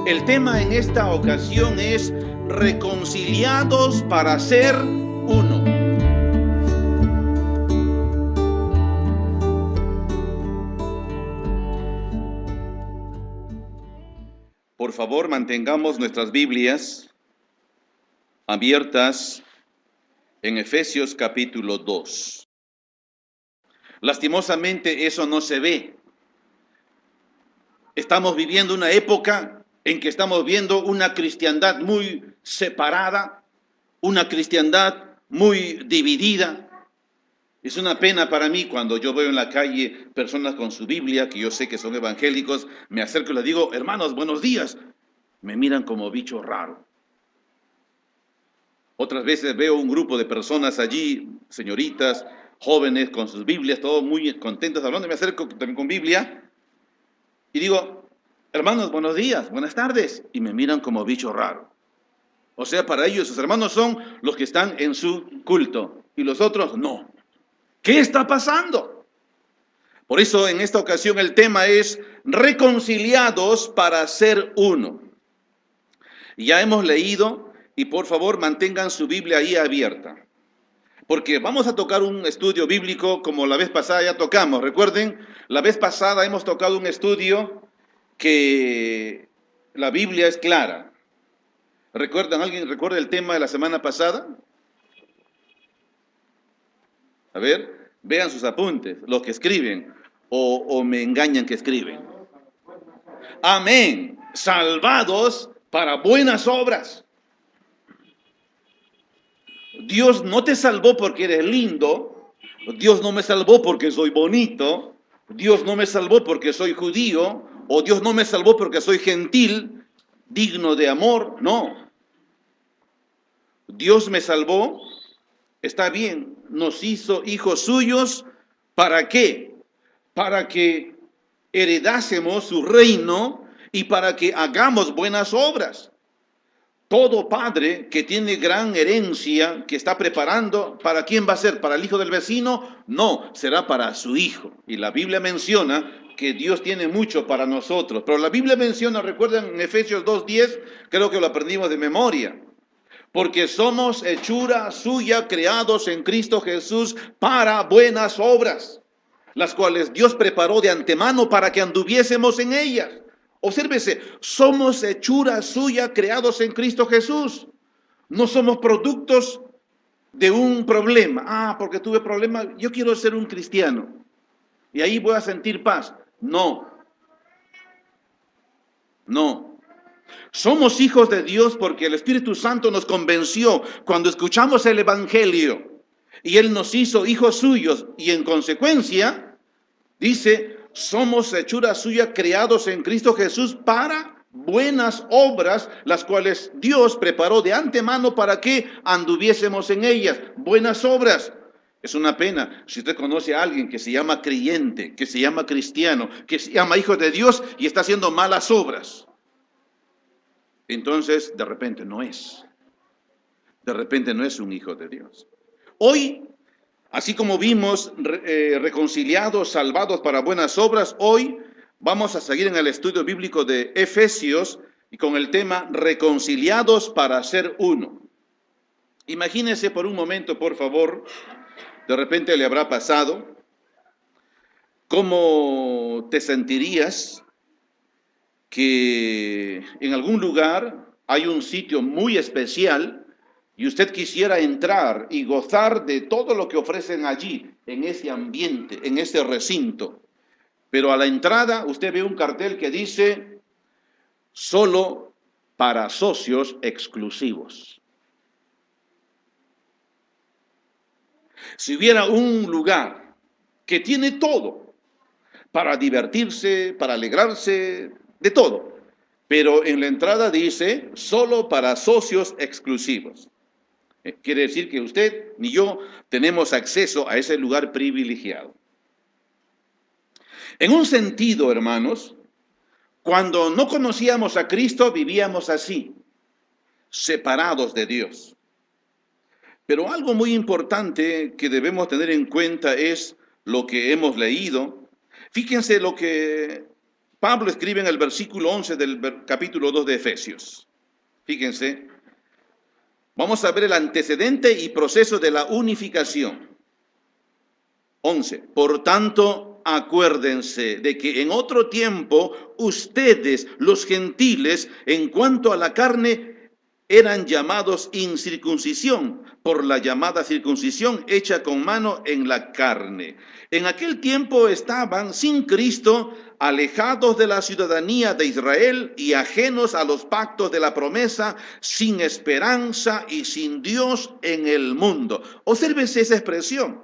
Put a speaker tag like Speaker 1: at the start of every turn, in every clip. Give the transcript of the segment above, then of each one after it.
Speaker 1: El tema en esta ocasión es reconciliados para ser uno. Por favor, mantengamos nuestras Biblias abiertas en Efesios capítulo 2. Lastimosamente eso no se ve. Estamos viviendo una época en que estamos viendo una cristiandad muy separada, una cristiandad muy dividida. Es una pena para mí cuando yo veo en la calle personas con su Biblia, que yo sé que son evangélicos, me acerco y les digo, hermanos, buenos días. Me miran como bicho raro. Otras veces veo un grupo de personas allí, señoritas, jóvenes, con sus Biblias, todos muy contentos hablando. Me acerco también con Biblia y digo, hermanos, buenos días, buenas tardes. Y me miran como bicho raro. O sea, para ellos, sus hermanos son los que están en su culto y los otros no. ¿Qué está pasando? Por eso en esta ocasión el tema es reconciliados para ser uno. Ya hemos leído y por favor mantengan su Biblia ahí abierta. Porque vamos a tocar un estudio bíblico como la vez pasada ya tocamos. Recuerden, la vez pasada hemos tocado un estudio que la Biblia es clara. ¿Recuerdan? ¿Alguien recuerda el tema de la semana pasada? A ver, vean sus apuntes, los que escriben, o me engañan que escriben. Amén. Salvados para buenas obras. Dios no te salvó porque eres lindo. Dios no me salvó porque soy bonito. Dios no me salvó porque soy judío. O Dios no me salvó porque soy gentil, digno de amor. No. Dios me salvó. Está bien. Nos hizo hijos suyos. ¿Para qué? Para que heredásemos su reino y para que hagamos buenas obras. Todo padre que tiene gran herencia, que está preparando, ¿para quién va a ser? ¿Para el hijo del vecino? No, será para su hijo. Y la Biblia menciona que Dios tiene mucho para nosotros. Pero la Biblia menciona, recuerden en Efesios 2:10, creo que lo aprendimos de memoria. Porque somos hechura suya, creados en Cristo Jesús para buenas obras, las cuales Dios preparó de antemano para que anduviésemos en ellas. Obsérvese, somos hechura suya creados en Cristo Jesús. No somos productos de un problema. Porque tuve problema, yo quiero ser un cristiano. Y ahí voy a sentir paz. No. Somos hijos de Dios porque el Espíritu Santo nos convenció cuando escuchamos el Evangelio. Y Él nos hizo hijos suyos. Y en consecuencia, dice, somos hechura suya creados en Cristo Jesús para buenas obras, las cuales Dios preparó de antemano para que anduviésemos en ellas. Buenas obras. Es una pena si usted conoce a alguien que se llama creyente, que se llama cristiano, que se llama hijo de Dios y está haciendo malas obras. Entonces, de repente no es. De repente no es un hijo de Dios. Hoy, así como vimos reconciliados, salvados para buenas obras, hoy vamos a seguir en el estudio bíblico de Efesios y con el tema reconciliados para ser uno. Imagínese por un momento, por favor, de repente le habrá pasado, ¿cómo te sentirías que en algún lugar hay un sitio muy especial y usted quisiera entrar y gozar de todo lo que ofrecen allí, en ese ambiente, en ese recinto? Pero a la entrada usted ve un cartel que dice, solo para socios exclusivos. Si hubiera un lugar que tiene todo, para divertirse, para alegrarse, de todo, pero en la entrada dice, solo para socios exclusivos. Quiere decir que usted ni yo tenemos acceso a ese lugar privilegiado. En un sentido, hermanos, cuando no conocíamos a Cristo, vivíamos así, separados de Dios. Pero algo muy importante que debemos tener en cuenta es lo que hemos leído. Fíjense lo que Pablo escribe en el versículo 11 del capítulo 2 de Efesios. Fíjense, vamos a ver el antecedente y proceso de la unificación. 11. Por tanto, acuérdense de que en otro tiempo ustedes, los gentiles, en cuanto a la carne, eran llamados incircuncisión por la llamada circuncisión hecha con mano en la carne. En aquel tiempo estaban sin Cristo, alejados de la ciudadanía de Israel y ajenos a los pactos de la promesa, sin esperanza y sin Dios en el mundo. Obsérvense esa expresión.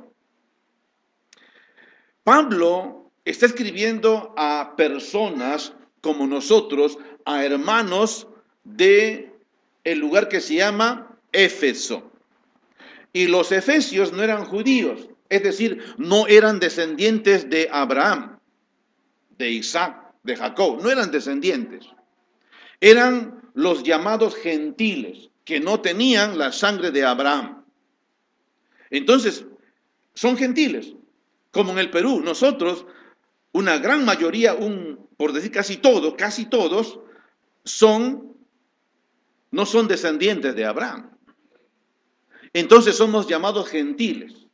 Speaker 1: Pablo está escribiendo a personas como nosotros, a hermanos de el lugar que se llama Éfeso. Y los efesios no eran judíos, es decir, no eran descendientes de Abraham, de Isaac, de Jacob, no eran descendientes. Eran los llamados gentiles, que no tenían la sangre de Abraham. Entonces, son gentiles, como en el Perú. Nosotros, una gran mayoría, por decir casi todos, no son descendientes de Abraham. Entonces somos llamados gentiles.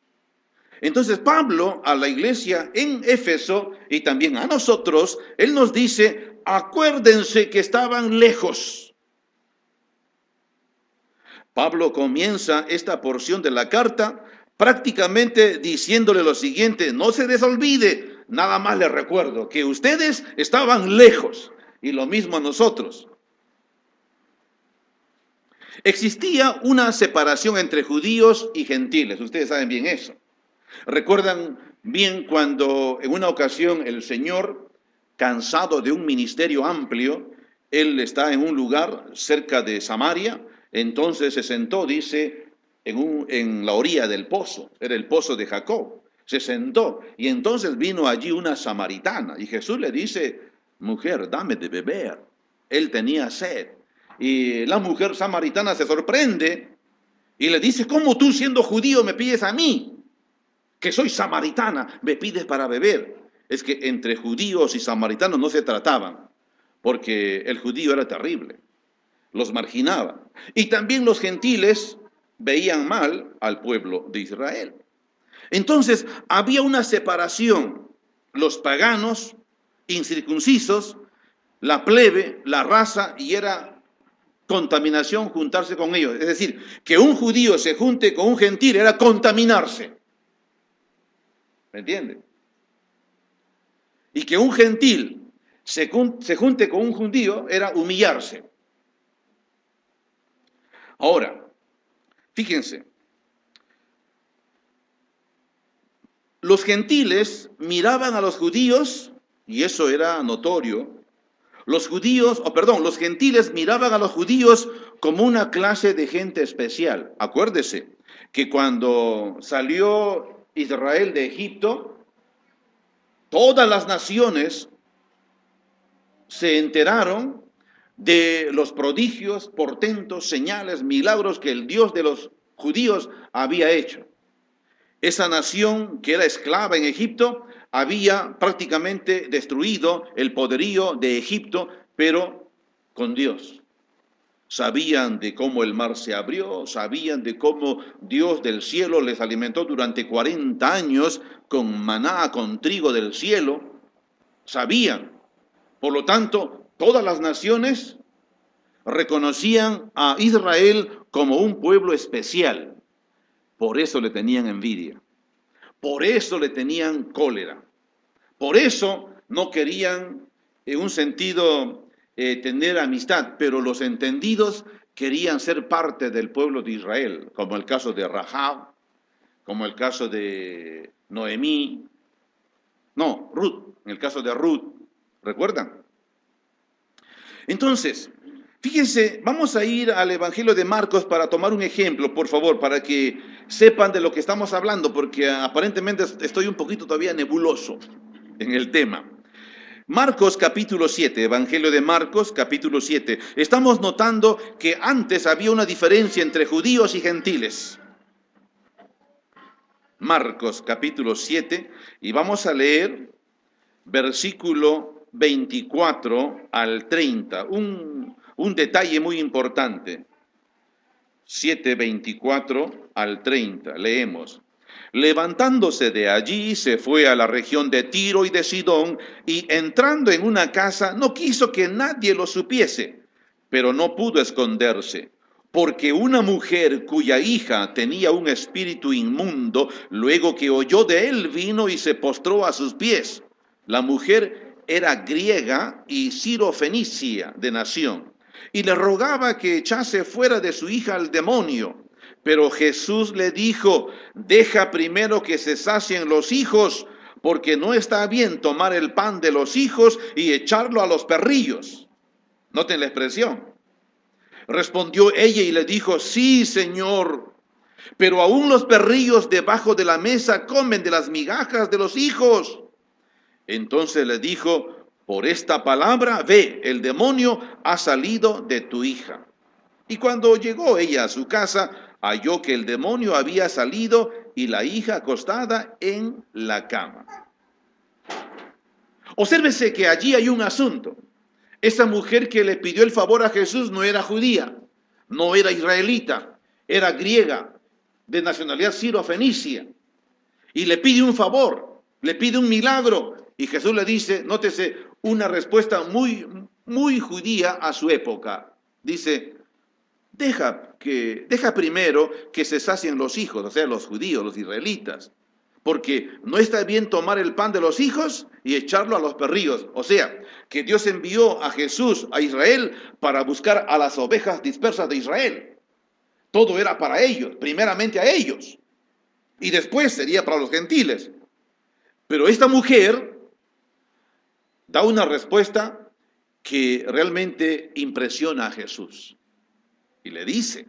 Speaker 1: Entonces Pablo a la iglesia en Éfeso y también a nosotros, él nos dice, acuérdense que estaban lejos. Pablo comienza esta porción de la carta prácticamente diciéndole lo siguiente: no se les olvide, nada más les recuerdo que ustedes estaban lejos, y lo mismo a nosotros. Existía una separación entre judíos y gentiles, ustedes saben bien eso. Recuerdan bien cuando en una ocasión el Señor, cansado de un ministerio amplio, él está en un lugar cerca de Samaria, entonces se sentó, dice, en la orilla del pozo, era el pozo de Jacob, se sentó y entonces vino allí una samaritana y Jesús le dice, mujer, dame de beber. Él tenía sed y la mujer samaritana se sorprende y le dice, ¿cómo tú siendo judío me pides a mí, que soy samaritana, me pides para beber? Es que entre judíos y samaritanos no se trataban, porque el judío era terrible, los marginaba. Y también los gentiles veían mal al pueblo de Israel. Entonces había una separación, los paganos, incircuncisos, la plebe, la raza, y era contaminación juntarse con ellos. Es decir, que un judío se junte con un gentil era contaminarse. ¿Me entiende? Y que un gentil se junte con un judío era humillarse. Ahora, fíjense, los gentiles miraban a los judíos, y eso era notorio. Los gentiles miraban a los judíos como una clase de gente especial. Acuérdese que cuando salió Israel de Egipto, todas las naciones se enteraron de los prodigios, portentos, señales, milagros que el Dios de los judíos había hecho. Esa nación que era esclava en Egipto había prácticamente destruido el poderío de Egipto, pero con Dios. Sabían de cómo el mar se abrió, sabían de cómo Dios del cielo les alimentó durante 40 años con maná, con trigo del cielo. Sabían. Por lo tanto, todas las naciones reconocían a Israel como un pueblo especial. Por eso le tenían envidia, por eso le tenían cólera, por eso no querían en un sentido tener amistad, pero los entendidos querían ser parte del pueblo de Israel, como el caso de Rahab, como el caso de Ruth, en el caso de Ruth, ¿recuerdan? Entonces, fíjense, vamos a ir al Evangelio de Marcos para tomar un ejemplo, por favor, para que sepan de lo que estamos hablando, porque aparentemente estoy un poquito todavía nebuloso en el tema. Marcos capítulo 7, Evangelio de Marcos capítulo 7. Estamos notando que antes había una diferencia entre judíos y gentiles. Marcos capítulo 7, y vamos a leer versículo 24 al 30, un detalle muy importante. 7:24 al 30, leemos. Levantándose de allí, se fue a la región de Tiro y de Sidón, y entrando en una casa, no quiso que nadie lo supiese, pero no pudo esconderse, porque una mujer cuya hija tenía un espíritu inmundo, luego que oyó de él, vino y se postró a sus pies. La mujer era griega y sirofenicia de nación, y le rogaba que echase fuera de su hija al demonio. Pero Jesús le dijo: deja primero que se sacien los hijos, porque no está bien tomar el pan de los hijos y echarlo a los perrillos. Noten la expresión. Respondió ella y le dijo: sí, Señor, pero aún los perrillos debajo de la mesa comen de las migajas de los hijos. Entonces le dijo: por esta palabra, ve, el demonio ha salido de tu hija. Y cuando llegó ella a su casa, halló que el demonio había salido y la hija acostada en la cama. Obsérvese que allí hay un asunto. Esa mujer que le pidió el favor a Jesús no era judía, no era israelita, era griega, de nacionalidad sirofenicia. Y le pide un favor, le pide un milagro. Y Jesús le dice, nótese, una respuesta muy judía a su época. Dice: deja primero que se sacien los hijos, o sea, los judíos, los israelitas, porque no está bien tomar el pan de los hijos y echarlo a los perrillos. O sea, que Dios envió a Jesús a Israel para buscar a las ovejas dispersas de Israel. Todo era para ellos, primeramente a ellos, y después sería para los gentiles. Pero esta mujer da una respuesta que realmente impresiona a Jesús. Y le dice,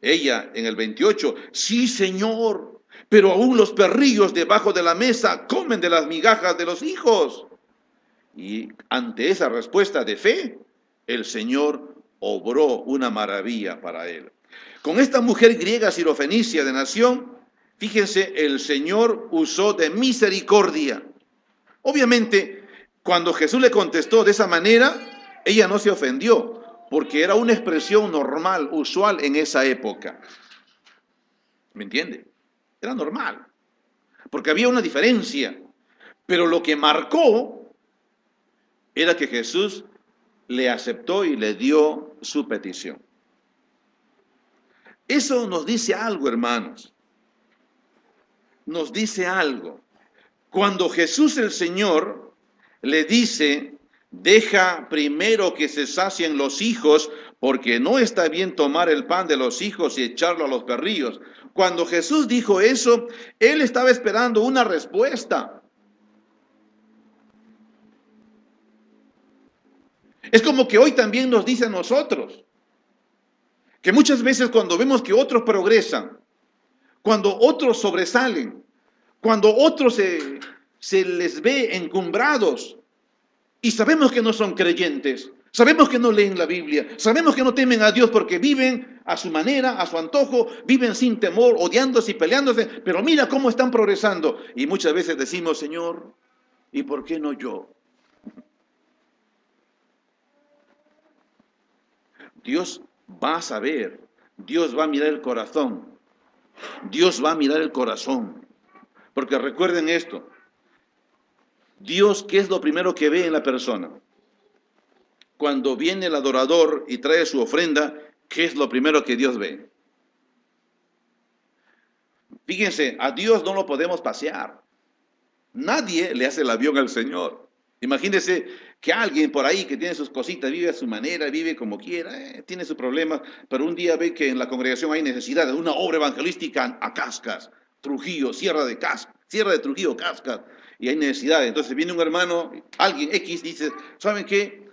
Speaker 1: ella en el 28, sí, Señor, pero aún los perrillos debajo de la mesa comen de las migajas de los hijos. Y ante esa respuesta de fe, el Señor obró una maravilla para él. Con esta mujer griega sirofenicia de nación, fíjense, el Señor usó de misericordia. Obviamente, cuando Jesús le contestó de esa manera, ella no se ofendió, porque era una expresión normal, usual en esa época. ¿Me entiende? Era normal, porque había una diferencia. Pero lo que marcó era que Jesús le aceptó y le dio su petición. Eso nos dice algo, hermanos. Nos dice algo. Cuando Jesús el Señor le dice: deja primero que se sacien los hijos, porque no está bien tomar el pan de los hijos y echarlo a los perrillos. Cuando Jesús dijo eso, él estaba esperando una respuesta. Es como que hoy también nos dice a nosotros, que muchas veces cuando vemos que otros progresan, cuando otros sobresalen, cuando otros se les ve encumbrados, y sabemos que no son creyentes, sabemos que no leen la Biblia, sabemos que no temen a Dios porque viven a su manera, a su antojo, viven sin temor, odiándose y peleándose, pero mira cómo están progresando. Y muchas veces decimos: Señor, ¿y por qué no yo? Dios va a saber, Dios va a mirar el corazón, Dios va a mirar el corazón. Porque recuerden esto, Dios, ¿qué es lo primero que ve en la persona? Cuando viene el adorador y trae su ofrenda, ¿qué es lo primero que Dios ve? Fíjense, a Dios no lo podemos pasear. Nadie le hace el avión al Señor. Imagínense que alguien por ahí que tiene sus cositas, vive a su manera, vive como quiera, tiene sus problemas, pero un día ve que en la congregación hay necesidad de una obra evangelística a Cascas, Trujillo, Sierra de Trujillo, Cascas, y hay necesidad. Entonces viene un hermano, alguien X, dice: ¿saben qué?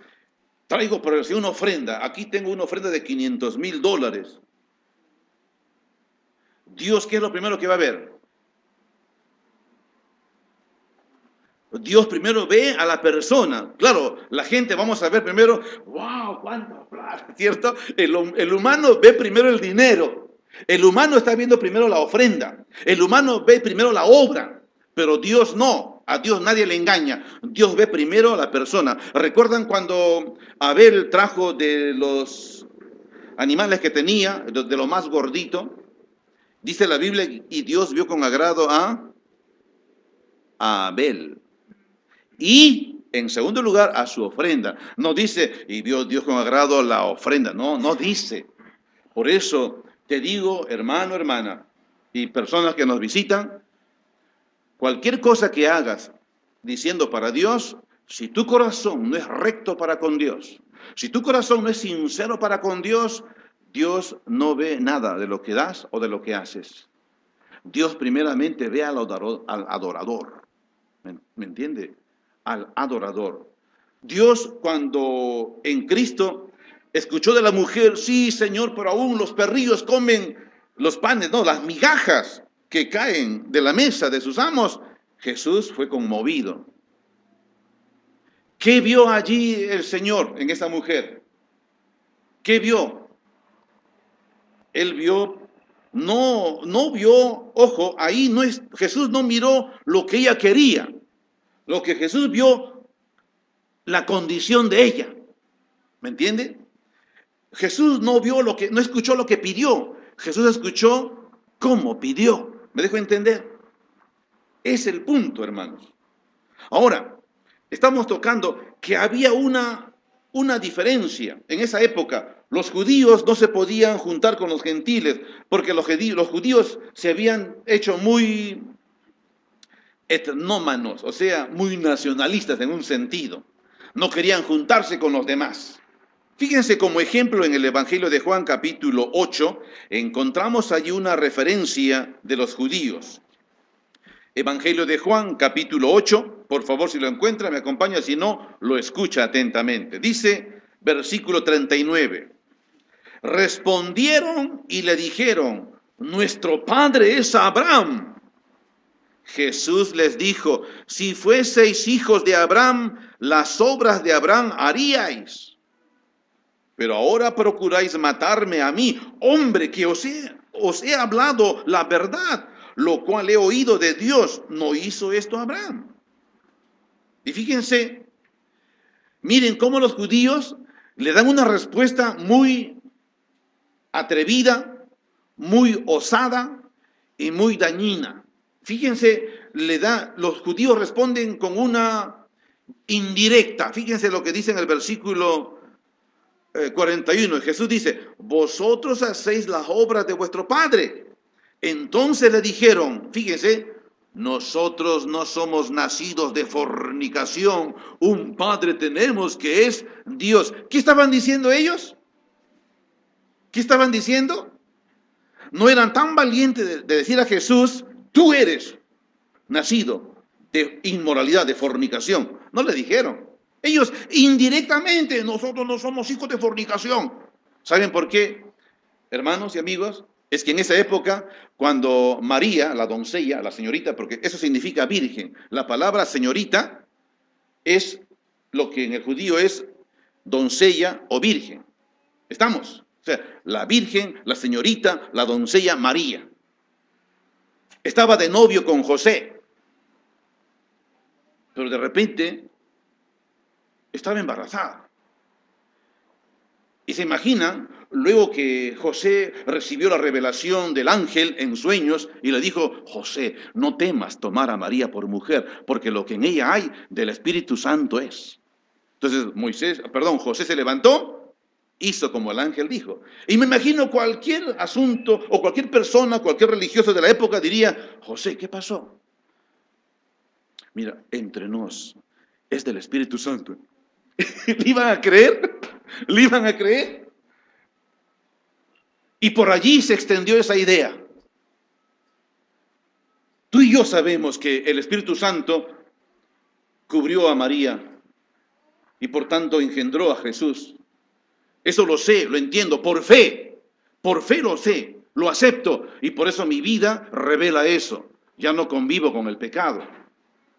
Speaker 1: Traigo por el Señor una ofrenda. Aquí tengo una ofrenda de $500,000. Dios, ¿qué es lo primero que va a ver? Dios primero ve a la persona. Claro, la gente vamos a ver primero, wow, cuánta plata, ¿cierto? El humano ve primero el dinero. El humano está viendo primero la ofrenda. El humano ve primero la obra. Pero Dios no. No, a Dios nadie le engaña. Dios ve primero a la persona. ¿Recuerdan cuando Abel trajo de los animales que tenía, de lo más gordito? Dice la Biblia, y Dios vio con agrado a Abel. Y en segundo lugar, a su ofrenda. No dice, y vio Dios con agrado la ofrenda. No, no dice. Por eso te digo, hermano, hermana, y personas que nos visitan, cualquier cosa que hagas diciendo para Dios, si tu corazón no es recto para con Dios, si tu corazón no es sincero para con Dios, Dios no ve nada de lo que das o de lo que haces. Dios primeramente ve al adorador. ¿Me entiende? Al adorador. Dios cuando en Cristo escuchó de la mujer, sí Señor, pero aún los perrillos comen los panes, no, las migajas que caen de la mesa de sus amos, Jesús fue conmovido. ¿Qué vio allí el Señor en esa mujer? ¿Qué vio? Él vio, no vio, ojo, ahí no es, Jesús no miró lo que ella quería. Lo que Jesús vio, la condición de ella. ¿Me entiende? Jesús no vio lo que, no escuchó lo que pidió. Jesús escuchó cómo pidió. ¿Me dejo entender? Es el punto, hermanos. Ahora, estamos tocando que había una diferencia. En esa época, los judíos no se podían juntar con los gentiles, porque los judíos se habían hecho muy etnómanos, o sea, muy nacionalistas en un sentido. No querían juntarse con los demás. Fíjense como ejemplo en el Evangelio de Juan capítulo 8, encontramos allí una referencia de los judíos. Evangelio de Juan capítulo 8, por favor si lo encuentra me acompaña, si no, lo escucha atentamente. Dice versículo 39, respondieron y le dijeron, nuestro padre es Abraham. Jesús les dijo, si fueseis hijos de Abraham, las obras de Abraham haríais. Pero ahora procuráis matarme a mí, hombre que os he hablado la verdad, lo cual he oído de Dios. ¿No hizo esto Abraham? Y fíjense, miren cómo los judíos le dan una respuesta muy atrevida, muy osada y muy dañina. Fíjense, los judíos responden con una indirecta. Fíjense lo que dice en el versículo 41. Jesús dice, vosotros hacéis las obras de vuestro padre. Entonces le dijeron, fíjense, nosotros no somos nacidos de fornicación, un padre tenemos que es Dios. ¿Qué estaban diciendo ellos? ¿Qué estaban diciendo? No eran tan valientes de decir a Jesús, tú eres nacido de inmoralidad, de fornicación. No le dijeron. Ellos indirectamente, nosotros no somos hijos de fornicación. ¿Saben por qué, hermanos y amigos? Es que en esa época, cuando María, la doncella, la señorita, porque eso significa virgen, la palabra señorita es lo que en el judío es doncella o virgen. ¿Estamos? O sea, la virgen, la señorita, la doncella María. Estaba de novio con José, pero de repente estaba embarazada. Y se imaginan, luego que José recibió la revelación del ángel en sueños y le dijo, José, no temas tomar a María por mujer, porque lo que en ella hay del Espíritu Santo es. Entonces José se levantó, hizo como el ángel dijo. Y me imagino cualquier asunto o cualquier persona, cualquier religioso de la época diría, José, ¿qué pasó? Mira, entre nos, es del Espíritu Santo. ¿Le iban a creer? ¿Le iban a creer? Y por allí se extendió esa idea. Tú y yo sabemos que el Espíritu Santo cubrió a María y por tanto engendró a Jesús. Eso lo sé, lo entiendo, por fe lo sé, lo acepto y por eso mi vida revela eso. Ya no convivo con el pecado.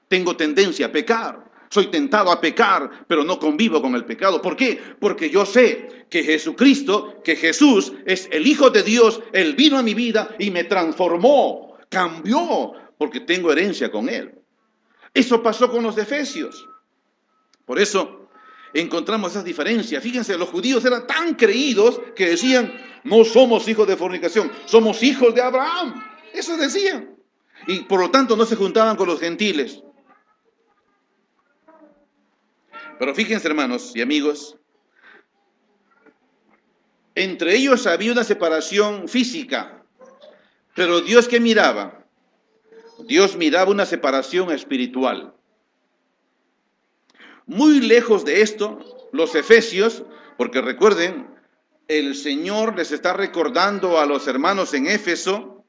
Speaker 1: Tengo tendencia a pecar. Soy tentado a pecar, pero no convivo con el pecado. ¿Por qué? Porque yo sé que Jesucristo, que Jesús es el Hijo de Dios. Él vino a mi vida y me transformó, cambió, porque tengo herencia con Él. Eso pasó con los efesios. Por eso encontramos esas diferencias. Fíjense, los judíos eran tan creídos que decían, no somos hijos de fornicación, somos hijos de Abraham. Eso decían. Y por lo tanto no se juntaban con los gentiles. Pero fíjense, hermanos y amigos, entre ellos había una separación física. Pero Dios, ¿qué miraba? Dios miraba una separación espiritual. Muy lejos de esto, los efesios, porque recuerden, el Señor les está recordando a los hermanos en Éfeso,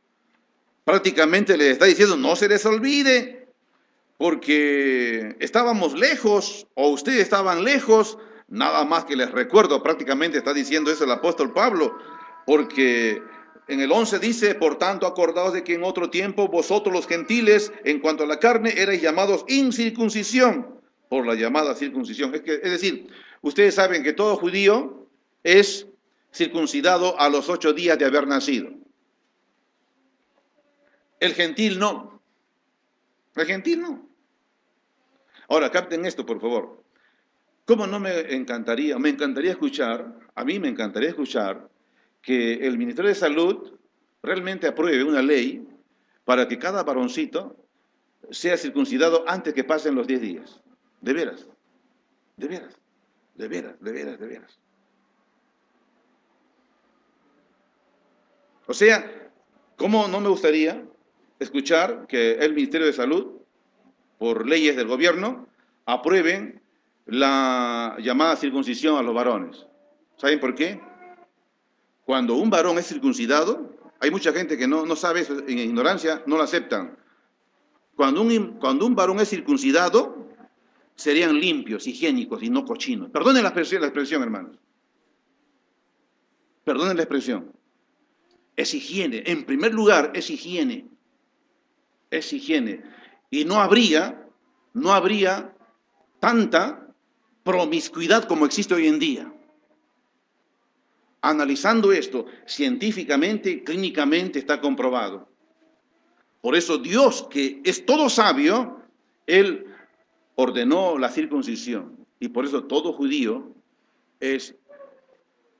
Speaker 1: prácticamente les está diciendo, no se les olvide, porque estábamos lejos, o ustedes estaban lejos, nada más que les recuerdo, prácticamente está diciendo eso el apóstol Pablo, porque en el 11 dice, por tanto, acordaos de que en otro tiempo vosotros los gentiles, en cuanto a la carne, erais llamados incircuncisión, por la llamada circuncisión. Es decir, ustedes saben que todo judío es circuncidado a los 8 días de haber nacido. El gentil no. El gentil no. Ahora, capten esto, por favor. ¿Cómo no me encantaría? Me encantaría escuchar, a mí me encantaría escuchar que el Ministerio de Salud realmente apruebe una ley para que cada varoncito sea circuncidado antes que pasen los 10 días. De veras, de veras, de veras, de veras, de veras. O sea, ¿cómo no me gustaría escuchar que el Ministerio de Salud, por leyes del gobierno, aprueben la llamada circuncisión a los varones? ¿Saben por qué? Cuando un varón es circuncidado, hay mucha gente que no sabe eso, en ignorancia no lo aceptan. Cuando un varón es circuncidado, serían limpios, higiénicos y no cochinos. Perdonen la expresión, hermanos. Perdonen la expresión. Es higiene. En primer lugar, es higiene. Es higiene. Y no habría tanta promiscuidad como existe hoy en día. Analizando esto científicamente, clínicamente está comprobado. Por eso Dios, que es todo sabio, Él ordenó la circuncisión. Y por eso todo judío es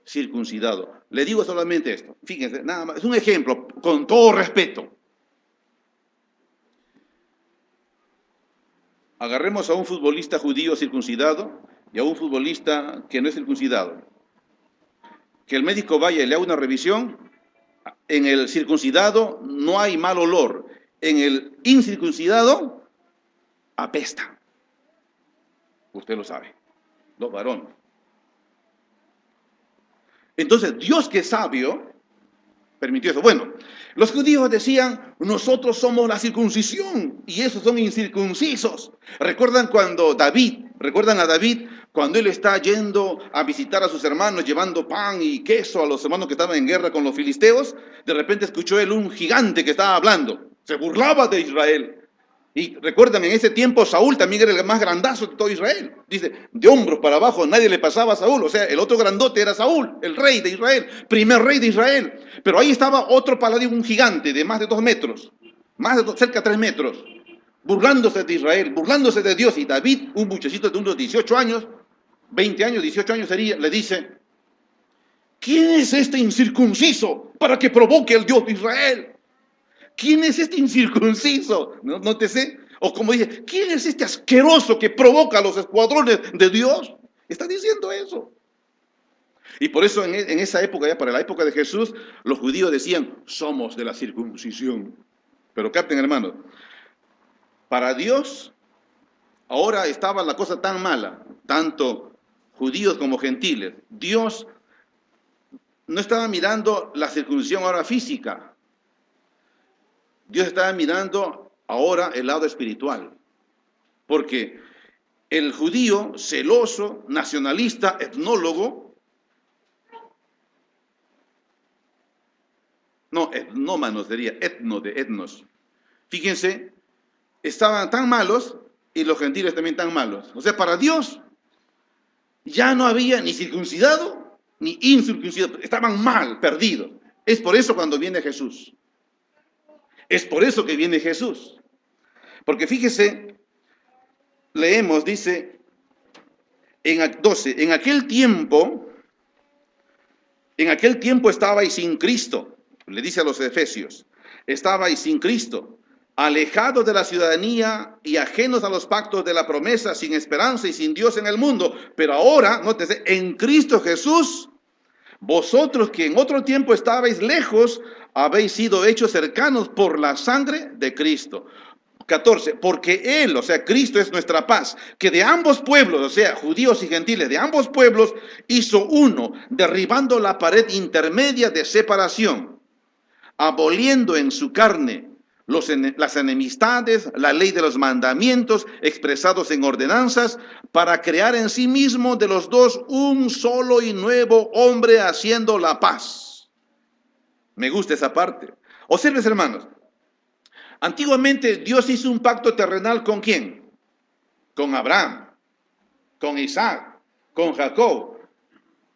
Speaker 1: circuncidado. Le digo solamente esto. Fíjense, nada más, es un ejemplo, con todo respeto. Agarremos a un futbolista judío circuncidado y a un futbolista que no es circuncidado. Que el médico vaya y le haga una revisión. En el circuncidado no hay mal olor. En el incircuncidado apesta. Usted lo sabe. Los varones. Entonces, Dios, que es sabio, permitió eso. Bueno, los judíos decían, nosotros somos la circuncisión y esos son incircuncisos. ¿Recuerdan a David, cuando él está yendo a visitar a sus hermanos, llevando pan y queso a los hermanos que estaban en guerra con los filisteos? De repente escuchó él un gigante que estaba hablando, se burlaba de Israel. Y recuerdan, en ese tiempo Saúl también era el más grandazo de todo Israel. Dice, de hombros para abajo nadie le pasaba a Saúl. O sea, el otro grandote era Saúl, el rey de Israel, primer rey de Israel. Pero ahí estaba otro paladín, un gigante de más de 2 metros, cerca de 3 metros, burlándose de Israel, burlándose de Dios. Y David, un muchachito de unos 18 años, 20 años, 18 años sería, le dice, ¿quién es este incircunciso para que provoque al Dios de Israel? ¿Quién es este incircunciso? Nótese. O como dice, ¿quién es este asqueroso que provoca a los escuadrones de Dios? Está diciendo eso. Y por eso en esa época, ya para la época de Jesús, los judíos decían, somos de la circuncisión. Pero capten, hermanos, para Dios, ahora estaba la cosa tan mala, tanto judíos como gentiles. Dios no estaba mirando la circuncisión ahora física. Dios estaba mirando ahora el lado espiritual, porque el judío celoso, nacionalista, etnólogo, etnómano sería, etnos. Fíjense, estaban tan malos y los gentiles también tan malos. O sea, para Dios ya no había ni circuncidado ni incircuncidado, estaban mal, perdidos. Es por eso cuando viene Jesús. Es por eso que viene Jesús. Porque fíjese, leemos, dice en 12, en aquel tiempo estabais sin Cristo, le dice a los efesios, estabais sin Cristo, alejados de la ciudadanía y ajenos a los pactos de la promesa, sin esperanza y sin Dios en el mundo. Pero ahora, nótese, en Cristo Jesús, vosotros que en otro tiempo estabais lejos, habéis sido hechos cercanos por la sangre de Cristo. 14, porque Él, o sea, Cristo es nuestra paz, que de ambos pueblos, o sea, judíos y gentiles, de ambos pueblos, hizo uno, derribando la pared intermedia de separación, aboliendo en su carne las enemistades, la ley de los mandamientos expresados en ordenanzas, para crear en sí mismo de los dos un solo y nuevo hombre, haciendo la paz. Me gusta esa parte. Observen, hermanos, antiguamente Dios hizo un pacto terrenal ¿con quién? Con Abraham, con Isaac, con Jacob,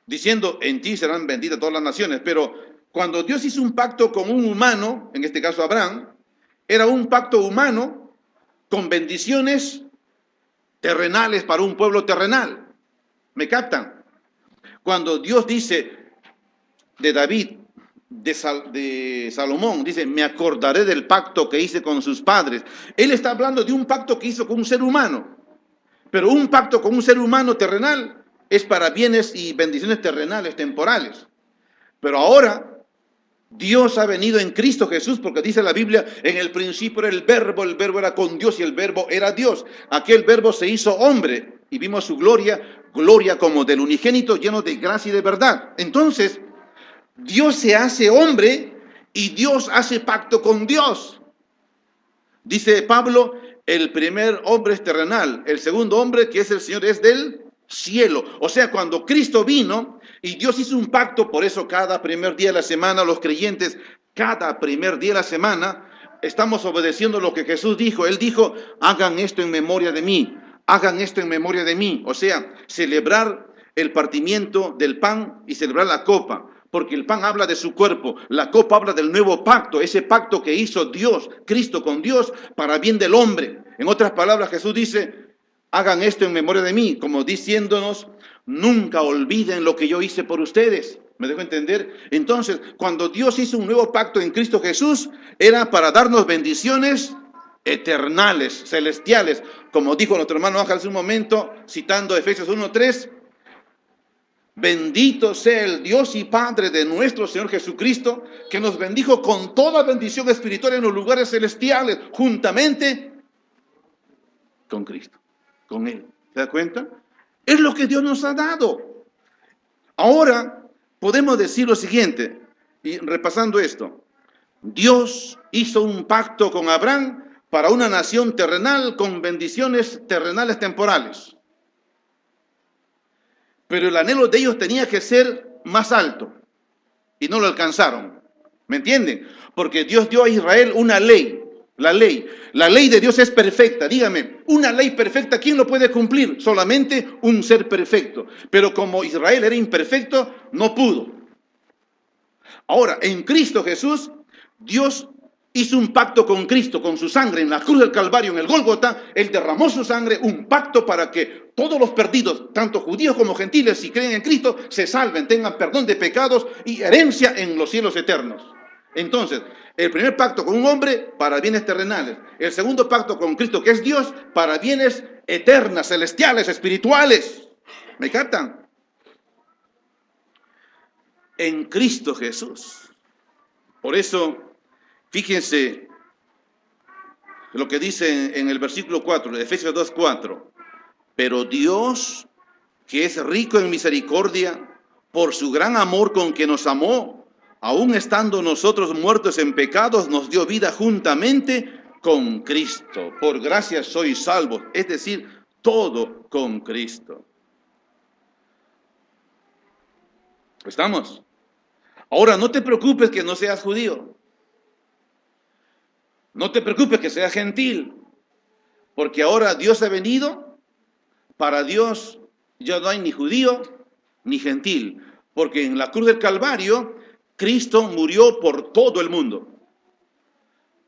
Speaker 1: diciendo, en ti serán benditas todas las naciones. Pero cuando Dios hizo un pacto con un humano, en este caso Abraham, era un pacto humano con bendiciones terrenales para un pueblo terrenal. ¿Me captan? Cuando Dios dice de David, de Salomón, dice, me acordaré del pacto que hice con sus padres. Él está hablando de un pacto que hizo con un ser humano. Pero un pacto con un ser humano terrenal es para bienes y bendiciones terrenales, temporales. Pero ahora Dios ha venido en Cristo Jesús, porque dice la Biblia, en el principio era el verbo era con Dios y el verbo era Dios. Aquel verbo se hizo hombre y vimos su gloria, gloria como del unigénito, lleno de gracia y de verdad. Entonces, Dios se hace hombre y Dios hace pacto con Dios. Dice Pablo, el primer hombre es terrenal, el segundo hombre, que es el Señor, es del cielo. O sea, cuando Cristo vino y Dios hizo un pacto, por eso cada primer día de la semana, los creyentes, cada primer día de la semana, estamos obedeciendo lo que Jesús dijo. Él dijo, hagan esto en memoria de mí, hagan esto en memoria de mí. O sea, celebrar el partimiento del pan y celebrar la copa. Porque el pan habla de su cuerpo, la copa habla del nuevo pacto, ese pacto que hizo Dios, Cristo con Dios, para bien del hombre. En otras palabras, Jesús dice, hagan esto en memoria de mí, como diciéndonos, nunca olviden lo que yo hice por ustedes. ¿Me dejo entender? Entonces, cuando Dios hizo un nuevo pacto en Cristo Jesús, era para darnos bendiciones eternales, celestiales. Como dijo nuestro hermano Ángel hace un momento, citando Efesios 1:3, bendito sea el Dios y Padre de nuestro Señor Jesucristo, que nos bendijo con toda bendición espiritual en los lugares celestiales, juntamente con Cristo, con Él. ¿Se da cuenta? Es lo que Dios nos ha dado. Ahora podemos decir lo siguiente, y repasando esto, Dios hizo un pacto con Abraham para una nación terrenal con bendiciones terrenales temporales. Pero el anhelo de ellos tenía que ser más alto y no lo alcanzaron. ¿Me entienden? Porque Dios dio a Israel una ley, la ley. La ley de Dios es perfecta. Dígame, una ley perfecta, ¿quién lo puede cumplir? Solamente un ser perfecto. Pero como Israel era imperfecto, no pudo. Ahora, en Cristo Jesús, Dios hizo un pacto con Cristo, con su sangre en la cruz del Calvario, en el Gólgota. Él derramó su sangre, un pacto para que todos los perdidos, tanto judíos como gentiles, si creen en Cristo, se salven, tengan perdón de pecados y herencia en los cielos eternos. Entonces, el primer pacto con un hombre para bienes terrenales. El segundo pacto con Cristo, que es Dios, para bienes eternas, celestiales, espirituales. ¿Me captan? En Cristo Jesús. Por eso, fíjense lo que dice en el versículo 4, de Efesios 2:4. Pero Dios, que es rico en misericordia, por su gran amor con que nos amó, aun estando nosotros muertos en pecados, nos dio vida juntamente con Cristo. Por gracia sois salvos, es decir, todo con Cristo. ¿Estamos? Ahora, no te preocupes que no seas judío. No te preocupes que seas gentil. Porque ahora Dios ha venido. Para Dios ya no hay ni judío ni gentil. Porque en la cruz del Calvario, Cristo murió por todo el mundo.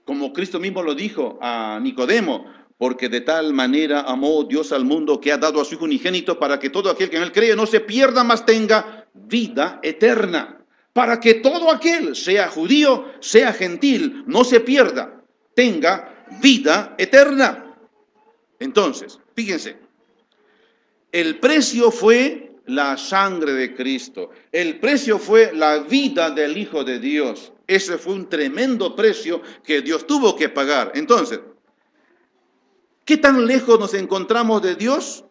Speaker 1: Como Cristo mismo lo dijo a Nicodemo, Porque de tal manera amó Dios al mundo que ha dado a su Hijo unigénito para que todo aquel que en él cree no se pierda, mas tenga vida eterna. Para que todo aquel, sea judío, sea gentil, no se pierda, tenga vida eterna. Entonces, fíjense, el precio fue la sangre de Cristo. El precio fue la vida del Hijo de Dios. Ese fue un tremendo precio que Dios tuvo que pagar. Entonces, ¿qué tan lejos nos encontramos de Dios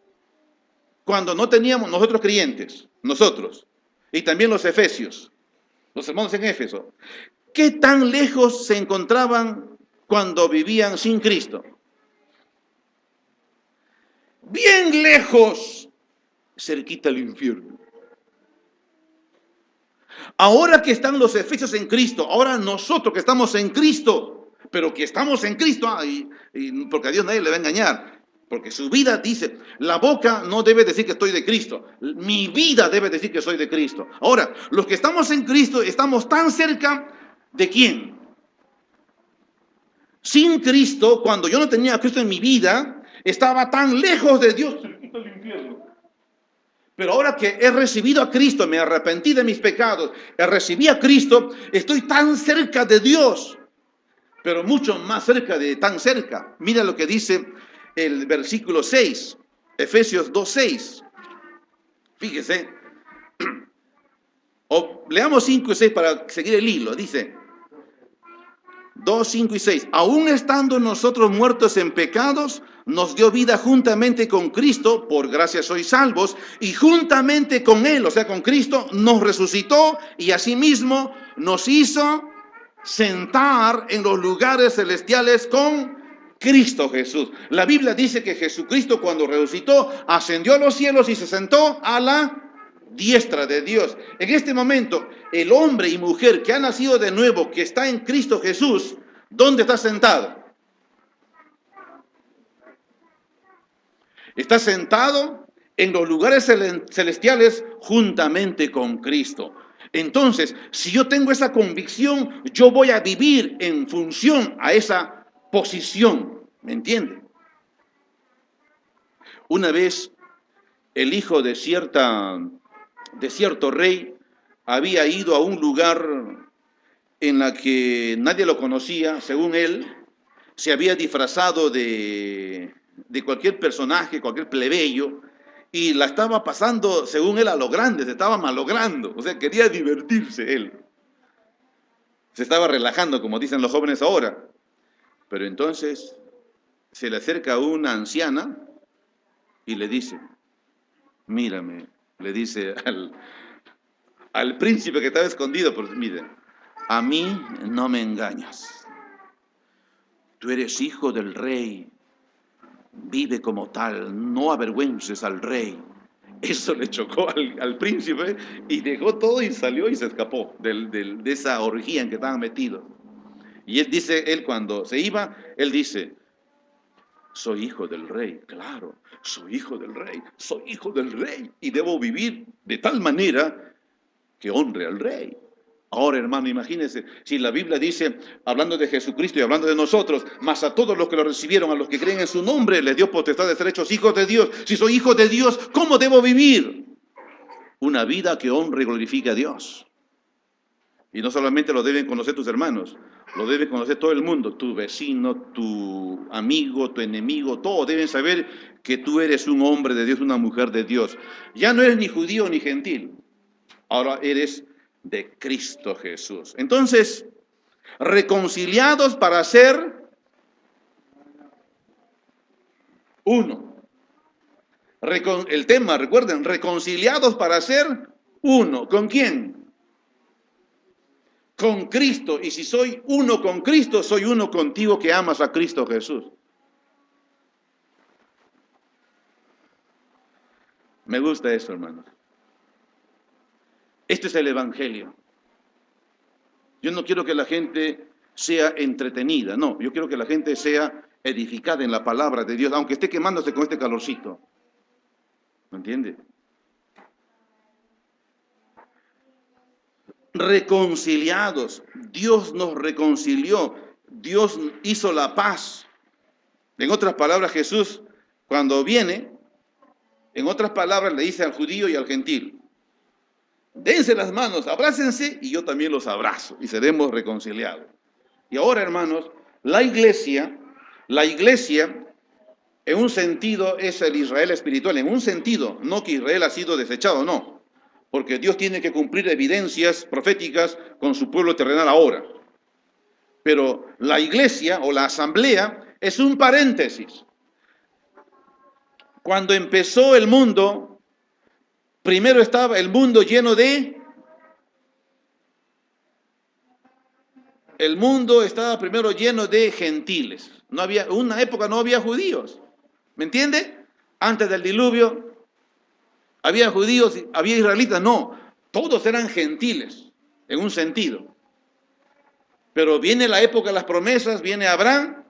Speaker 1: cuando no teníamos nosotros creyentes? Nosotros. Y también los efesios, los hermanos en Éfeso. ¿Qué tan lejos se encontraban cuando vivían sin Cristo? Bien lejos, cerquita al infierno. Ahora que están los efesios en Cristo, ahora nosotros que estamos en Cristo, pero que estamos en Cristo, porque a Dios nadie le va a engañar, porque su vida dice, la boca no debe decir que estoy de Cristo, mi vida debe decir que soy de Cristo. Ahora, los que estamos en Cristo estamos tan cerca de ¿quién? Sin Cristo, cuando yo no tenía a Cristo en mi vida, estaba tan lejos de Dios, cerquita al infierno. Pero ahora que he recibido a Cristo, me arrepentí de mis pecados, recibí a Cristo, estoy tan cerca de Dios, pero mucho más cerca de tan cerca. Mira lo que dice el versículo 6, Efesios 2:6. Fíjese, leamos 5 y 6 para seguir el hilo. Dice 2, 5 y 6. Aún estando nosotros muertos en pecados, nos dio vida juntamente con Cristo, por gracia sois salvos, y juntamente con Él, o sea, con Cristo, nos resucitó y asimismo nos hizo sentar en los lugares celestiales con Cristo Jesús. La Biblia dice que Jesucristo cuando resucitó, ascendió a los cielos y se sentó a la diestra de Dios. En este momento, el hombre y mujer que ha nacido de nuevo, que está en Cristo Jesús, ¿dónde está sentado? Está sentado en los lugares celestiales juntamente con Cristo. Entonces, si yo tengo esa convicción, yo voy a vivir en función a esa posición. ¿Me entiende? Una vez, el hijo de cierto rey había ido a un lugar en la que nadie lo conocía, según él, se había disfrazado de cualquier personaje, cualquier plebeyo, y la estaba pasando, según él, a lo grande, se estaba malogrando, o sea, quería divertirse él. Se estaba relajando, como dicen los jóvenes ahora. Pero entonces se le acerca una anciana y le dice, mírame, le dice al príncipe que estaba escondido, pues mire, a mí no me engañas. Tú eres hijo del rey, vive como tal, no avergüences al rey. Eso le chocó al príncipe y dejó todo y salió y se escapó de esa orgía en que estaban metidos. Y él cuando se iba, él dice, soy hijo del rey, claro, soy hijo del rey, soy hijo del rey y debo vivir de tal manera que honre al rey. Ahora, hermano, imagínense, si la Biblia dice, hablando de Jesucristo y hablando de nosotros, mas a todos los que lo recibieron, a los que creen en su nombre, les dio potestad de ser hechos hijos de Dios. Si soy hijo de Dios, ¿cómo debo vivir? Una vida que honre y glorifique a Dios. Y no solamente lo deben conocer tus hermanos, lo debe conocer todo el mundo, tu vecino, tu amigo, tu enemigo, todos deben saber que tú eres un hombre de Dios, una mujer de Dios. Ya no eres ni judío ni gentil, ahora eres de Cristo Jesús. Entonces, reconciliados para ser uno. El tema, recuerden, reconciliados para ser uno. ¿Con quién? Con Cristo. Y si soy uno con Cristo, soy uno contigo que amas a Cristo Jesús. Me gusta eso, hermanos. Este es el Evangelio. Yo no quiero que la gente sea entretenida, no. Yo quiero que la gente sea edificada en la palabra de Dios, aunque esté quemándose con este calorcito. ¿Me entiende? Reconciliados. Dios nos reconcilió. Dios hizo la paz. En otras palabras, Jesús, cuando viene, en otras palabras, le dice al judío y al gentil, dense las manos, abrácense y yo también los abrazo y seremos reconciliados. Y ahora, hermanos, la iglesia, en un sentido es el Israel espiritual, en un sentido, no que Israel ha sido desechado, no, porque Dios tiene que cumplir evidencias proféticas con su pueblo terrenal ahora. Pero la iglesia o la asamblea es un paréntesis. Cuando empezó el mundo, primero estaba el mundo lleno de... El mundo estaba primero lleno de gentiles. No había, una época no había judíos. ¿Me entiende? Antes del diluvio, había judíos, había israelitas. No, todos eran gentiles, en un sentido. Pero viene la época de las promesas, viene Abraham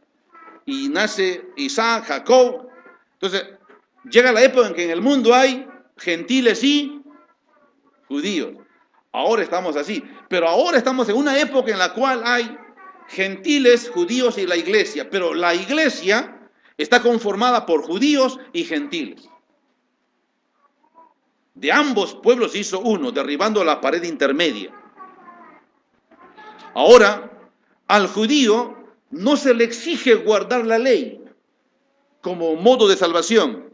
Speaker 1: y nace Isaac, Jacob. Entonces, llega la época en que en el mundo hay gentiles y judíos. Ahora estamos así, pero ahora estamos en una época en la cual hay gentiles, judíos y la iglesia, pero la iglesia está conformada por judíos y gentiles. De ambos pueblos hizo uno, derribando la pared intermedia. Ahora, al judío no se le exige guardar la ley como modo de salvación.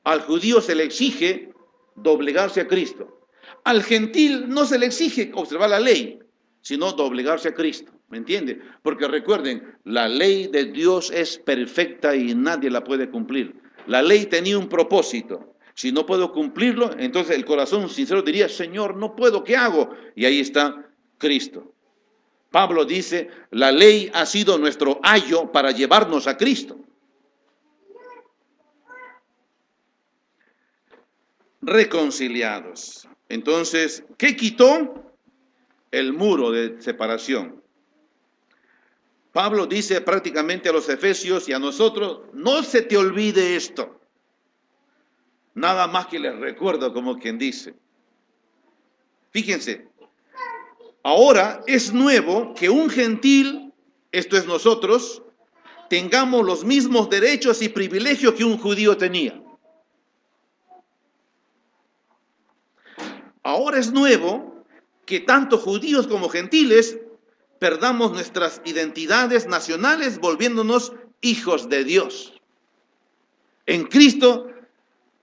Speaker 1: Al judío se le exige doblegarse a Cristo. Al gentil no se le exige observar la ley, sino doblegarse a Cristo. ¿Me entiende? Porque recuerden, la ley de Dios es perfecta y nadie la puede cumplir. La ley tenía un propósito. Si no puedo cumplirlo, entonces el corazón sincero diría, Señor, no puedo, ¿qué hago? Y ahí está Cristo. Pablo dice, la ley ha sido nuestro ayo para llevarnos a Cristo. Reconciliados. Entonces, ¿qué quitó? El muro de separación. Pablo dice prácticamente a los efesios y a nosotros, no se te olvide esto. Nada más que les recuerdo, como quien dice. Fíjense, ahora es nuevo que un gentil, esto es nosotros, tengamos los mismos derechos y privilegios que un judío tenía. Ahora es nuevo que tanto judíos como gentiles perdamos nuestras identidades nacionales volviéndonos hijos de Dios. En Cristo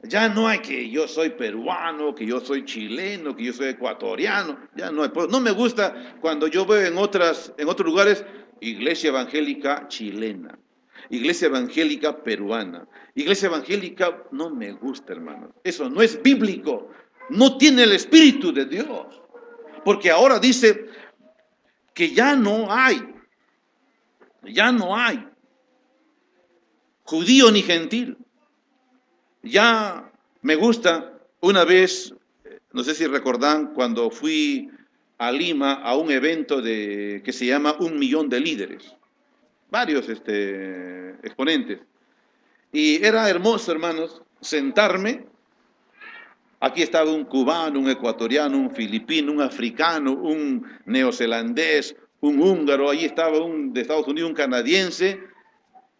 Speaker 1: ya no hay que yo soy peruano, que yo soy chileno, que yo soy ecuatoriano. Ya no hay. No me gusta cuando yo veo en otros lugares iglesia evangélica chilena, iglesia evangélica peruana, iglesia evangélica. No me gusta, hermano. Eso no es bíblico. No tiene el Espíritu de Dios. Porque ahora dice que ya no hay judío ni gentil. Ya me gusta, una vez, no sé si recordan, cuando fui a Lima a un evento que se llama 1 millón de líderes, varios exponentes. Y era hermoso, hermanos, sentarme. Aquí estaba un cubano, un ecuatoriano, un filipino, un africano, un neozelandés, un húngaro, ahí estaba un de Estados Unidos, un canadiense,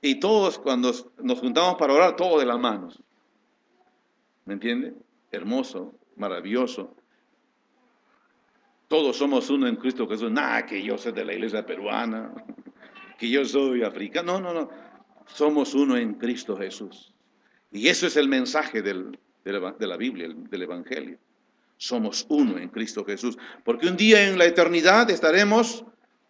Speaker 1: y todos cuando nos juntamos para orar, todos de las manos. ¿Me entiende? Hermoso, maravilloso. Todos somos uno en Cristo Jesús. Nada, que yo soy de la iglesia peruana, que yo soy africano. No, no, no. Somos uno en Cristo Jesús. Y eso es el mensaje de la Biblia, del Evangelio. Somos uno en Cristo Jesús. Porque un día en la eternidad estaremos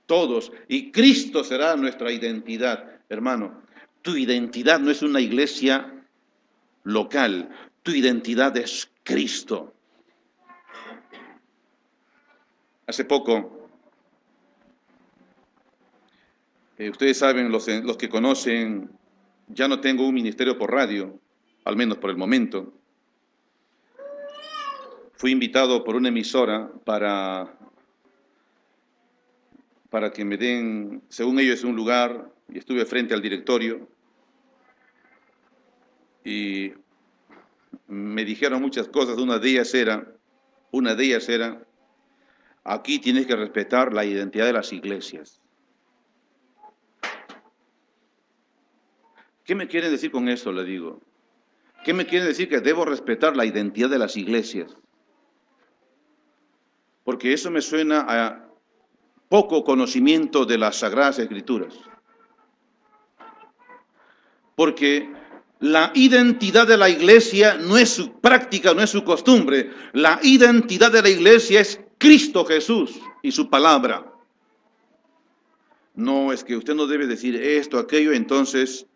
Speaker 1: todos y Cristo será nuestra identidad. Hermano, tu identidad no es una iglesia local, tu identidad es Cristo. Hace poco, ustedes saben, los que conocen, ya no tengo un ministerio por radio, al menos por el momento. Fui invitado por una emisora para que me den, según ellos, un lugar, y estuve frente al directorio, y me dijeron muchas cosas. Una de ellas era, aquí tienes que respetar la identidad de las iglesias. ¿Qué me quieren decir con eso? Le digo. ¿Qué me quieren decir? Que debo respetar la identidad de las iglesias. Porque eso me suena a poco conocimiento de las Sagradas Escrituras. Porque la identidad de la iglesia no es su práctica, no es su costumbre. La identidad de la iglesia es Cristo Jesús y su palabra. No, es que usted no debe decir esto, aquello, entonces,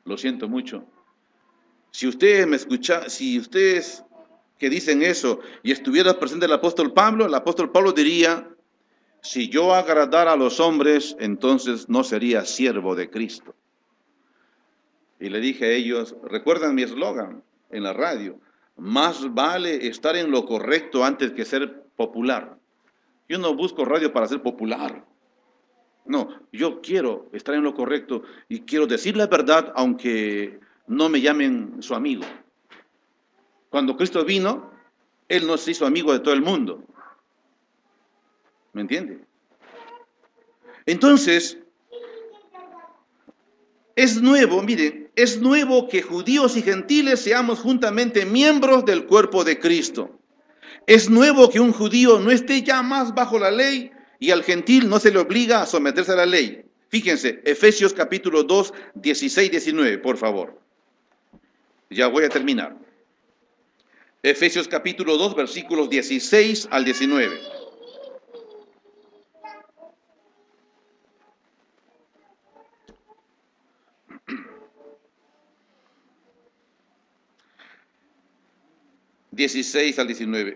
Speaker 1: lo siento mucho. Si ustedes me escuchan, si ustedes que dicen eso y estuviera presente el apóstol Pablo diría, si yo agradara a los hombres, entonces no sería siervo de Cristo. Y le dije a ellos, ¿recuerdan mi eslogan en la radio? Más vale estar en lo correcto antes que ser popular. Yo no busco radio para ser popular. No, yo quiero estar en lo correcto y quiero decir la verdad aunque no me llamen su amigo. Cuando Cristo vino, Él nos hizo amigo de todo el mundo. ¿Me entiende? Entonces, es nuevo, miren, es nuevo que judíos y gentiles seamos juntamente miembros del cuerpo de Cristo. Es nuevo que un judío no esté ya más bajo la ley y al gentil no se le obliga a someterse a la ley. Fíjense, Efesios capítulo 2, 16, 19, por favor. Ya voy a terminar. Efesios capítulo 2, versículos 16 al 19.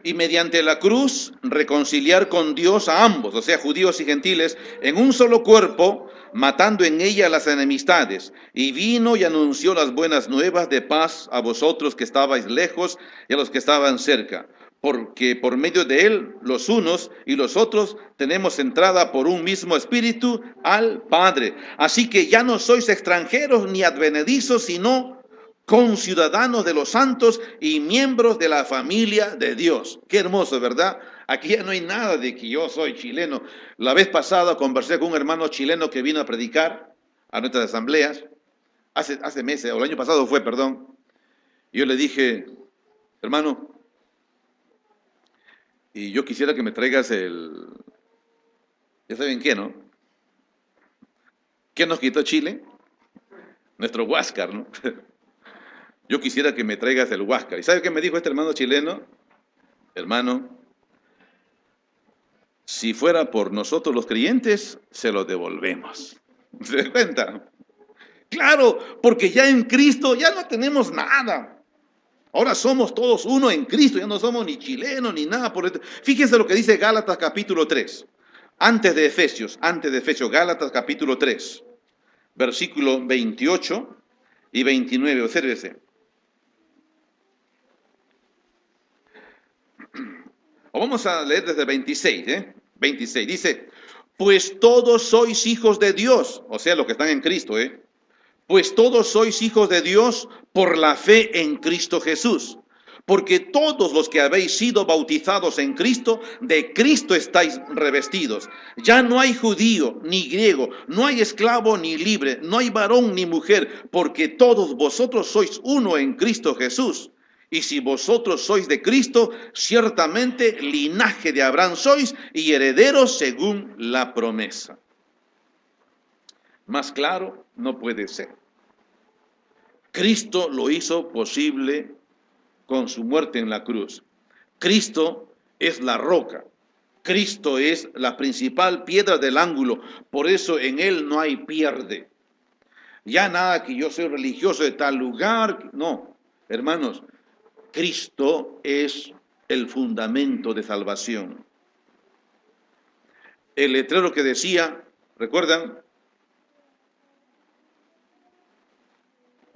Speaker 1: Y mediante la cruz reconciliar con Dios a ambos, o sea, judíos y gentiles, en un solo cuerpo, matando en ella las enemistades. Y vino y anunció las buenas nuevas de paz a vosotros que estabais lejos y a los que estaban cerca. Porque por medio de él, los unos y los otros, tenemos entrada por un mismo espíritu al Padre. Así que ya no sois extranjeros ni advenedizos, sino conciudadanos de los santos y miembros de la familia de Dios. Qué hermoso, ¿verdad? Aquí ya no hay nada de que yo soy chileno. La vez pasada conversé con un hermano chileno que vino a predicar a nuestras asambleas, hace meses, o el año pasado fue, perdón. Yo le dije, hermano, y yo quisiera que me traigas ya saben qué, ¿no? ¿Qué nos quitó Chile? Nuestro Huáscar, ¿no? Yo quisiera que me traigas el Huáscar. ¿Y sabe qué me dijo este hermano chileno? Hermano, si fuera por nosotros los creyentes, se lo devolvemos. ¿Se da cuenta? Claro, porque ya en Cristo ya no tenemos nada. Ahora somos todos uno en Cristo, ya no somos ni chilenos ni nada por esto. Fíjense lo que dice Gálatas capítulo 3. Antes de Efesios, Gálatas capítulo 3, versículo 28 y 29. Obsérvese. O vamos a leer desde 26, 26. Dice, pues todos sois hijos de Dios, o sea, los que están en Cristo, pues todos sois hijos de Dios por la fe en Cristo Jesús. Porque todos los que habéis sido bautizados en Cristo, de Cristo estáis revestidos. Ya no hay judío ni griego, no hay esclavo ni libre, no hay varón ni mujer, porque todos vosotros sois uno en Cristo Jesús. Y si vosotros sois de Cristo, ciertamente linaje de Abraham sois y herederos según la promesa. Más claro no puede ser. Cristo lo hizo posible con su muerte en la cruz. Cristo es la roca. Cristo es la principal piedra del ángulo. Por eso en Él no hay pierde. Ya nada que yo soy religioso de tal lugar. No, hermanos, Cristo es el fundamento de salvación. El letrero que decía, ¿recuerdan?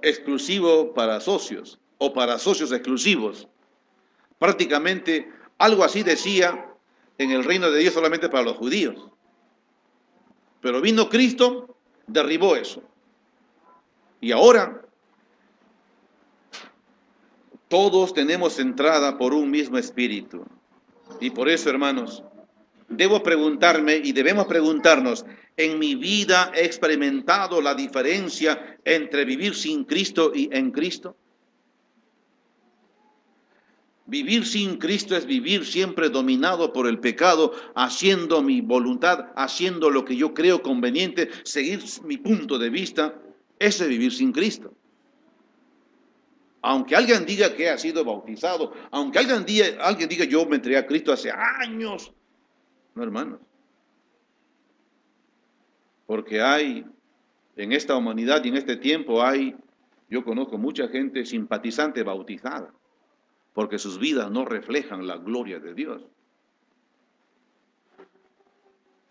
Speaker 1: Exclusivo para socios o para socios exclusivos. Prácticamente algo así decía en el reino de Dios solamente para los judíos. Pero vino Cristo, derribó eso. Y ahora todos tenemos entrada por un mismo espíritu. Y por eso, hermanos, debo preguntarme y debemos preguntarnos, En mi vida he experimentado la diferencia entre vivir sin Cristo y en Cristo. Vivir sin Cristo es vivir siempre dominado por el pecado, haciendo mi voluntad, haciendo lo que yo creo conveniente, seguir mi punto de vista. Eso es vivir sin Cristo. Aunque alguien diga que ha sido bautizado, aunque alguien diga yo me entregué a Cristo hace años, no, hermanos. Porque hay en esta humanidad y en este tiempo yo conozco mucha gente simpatizante bautizada, porque sus vidas no reflejan la gloria de Dios.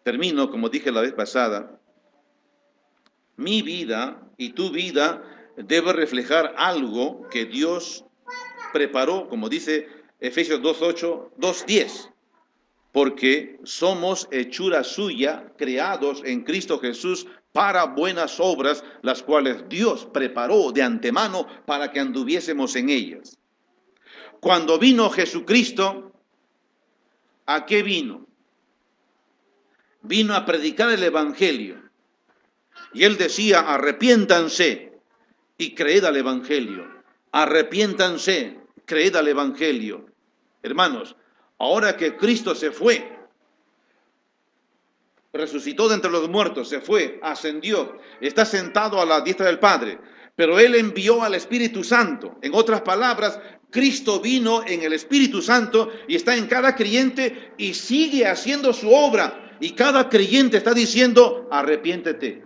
Speaker 1: Termino, como dije la vez pasada, mi vida y tu vida debe reflejar algo que Dios preparó, como dice Efesios 2:8, 2:10, porque somos hechura suya, creados en Cristo Jesús para buenas obras, las cuales Dios preparó de antemano para que anduviésemos en ellas. Cuando vino Jesucristo, ¿a qué vino? Vino a predicar el Evangelio. Y él decía, arrepiéntanse y creed al Evangelio. Arrepiéntanse, creed al Evangelio. Hermanos, ahora que Cristo se fue, resucitó de entre los muertos, se fue, ascendió, está sentado a la diestra del Padre, pero Él envió al Espíritu Santo. En otras palabras, Cristo vino en el Espíritu Santo y está en cada creyente y sigue haciendo su obra. Y cada creyente está diciendo, arrepiéntete,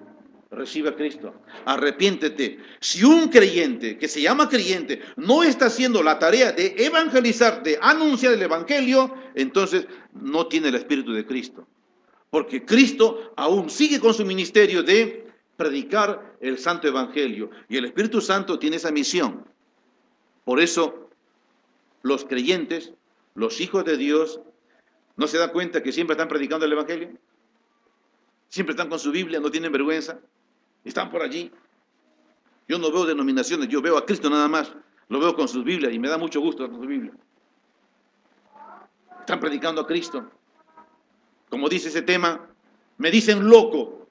Speaker 1: recibe a Cristo, arrepiéntete. Si un creyente que se llama creyente no está haciendo la tarea de evangelizar, de anunciar el Evangelio, entonces no tiene el Espíritu de Cristo. Porque Cristo aún sigue con su ministerio de predicar el Santo Evangelio. Y el Espíritu Santo tiene esa misión. Por eso los creyentes, los hijos de Dios, ¿no se dan cuenta que siempre están predicando el Evangelio? Siempre están con su Biblia, no tienen vergüenza. Están por allí. Yo no veo denominaciones, yo veo a Cristo nada más. Lo veo con sus Biblias y me da mucho gusto con su Biblia. Están predicando a Cristo. Como dice ese tema, me dicen loco,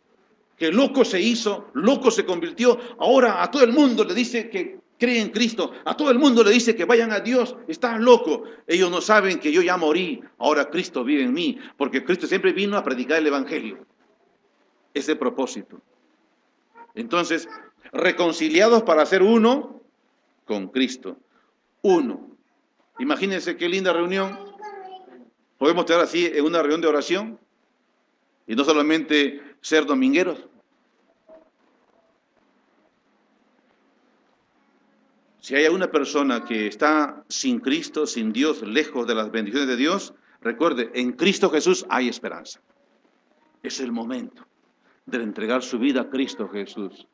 Speaker 1: que loco se hizo, loco se convirtió. Ahora a todo el mundo le dice que cree en Cristo, a todo el mundo le dice que vayan a Dios, están locos. Ellos no saben que yo ya morí, ahora Cristo vive en mí, porque Cristo siempre vino a predicar el Evangelio. Ese propósito. Entonces, reconciliados para ser uno con Cristo. Uno. Imagínense qué linda reunión. Podemos estar así en una reunión de oración y no solamente ser domingueros. Si hay alguna persona que está sin Cristo, sin Dios, lejos de las bendiciones de Dios, recuerde, en Cristo Jesús hay esperanza. Es el momento de entregar su vida a Cristo Jesús.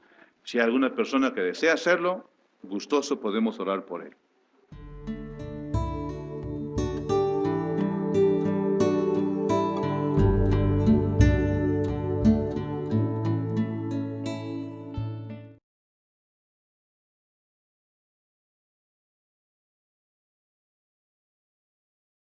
Speaker 1: Si hay alguna persona que desea hacerlo, gustoso podemos orar por él.